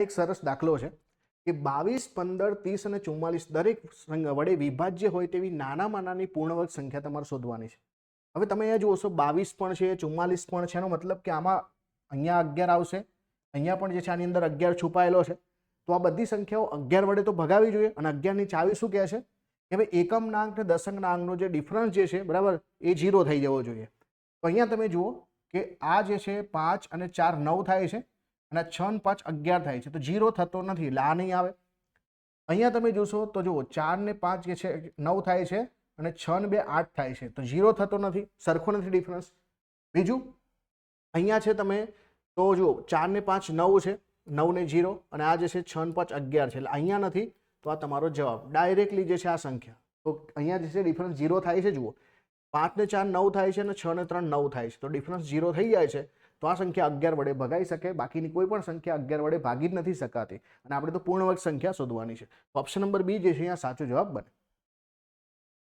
એક સરસ દાખલો છે કે 22, 15, 30 અને 44 દરેક વડે વિભાજ્ય હોય તેવી નાનામાં નાની પૂર્ણવર્ગ સંખ્યા તમારે શોધવાની છે. હવે તમે અહીંયા જોશો 22 પણ છે, 44 પણ છે. એનો મતલબ કે આમાં અહીંયા 11 આવશે, અહીંયા પણ જે છે આની અંદર 11 છુપાયેલો છે. તો આ બધી સંખ્યાઓ 11 વડે તો ભગાવી જોઈએ. અને 11 ની ચાવી શું કહે છે કે ભાઈ એકમના અંક અને દશકના અંકનો જે ડિફરન્સ જે છે બરાબર એ 0 થઈ જવો જોઈએ. તો અહીંયા તમે જુઓ કે આ જે છે 5 અને 4 9 થાય છે અને 6 ને 5 11 થાય છે, તો 0 થતો નથી એટલે આ નહીં આવે. અહીંયા તમે જોશો તો જુઓ 4 ને 5 જે છે 9 થાય છે અને 6 ને 2 8 થાય છે, તો 0 થતો નથી, સરખો નથી ડિફરન્સ. બીજું અહીંયા છે તમે તો જુઓ 4 ને 5 9 છે, 9 ને 0 અને આ જે છે 6 ને 5 11 છે એટલે અહીંયા નથી. તો આ તમારો જવાબ ડાયરેક્ટલી જે છે આ સંખ્યા, તો અહીંયા જે છે ડિફરન્સ 0 થાય છે. જુઓ 5 ને 4 9 થાય છે અને 6 ને 3 9 થાય છે, તો ડિફરન્સ 0 થઈ જાય છે. તો આ સંખ્યા 11 વડે ભગાઈ શકે, બાકીની કોઈ પણ સંખ્યા 11 વડે ભાગી જ નથી શકાતી અને આપણે તો પૂર્ણવર્ગ સંખ્યા શોધવાની છે. ઓપ્શન નંબર બી જે છે અહીંયા સાચો જવાબ બને.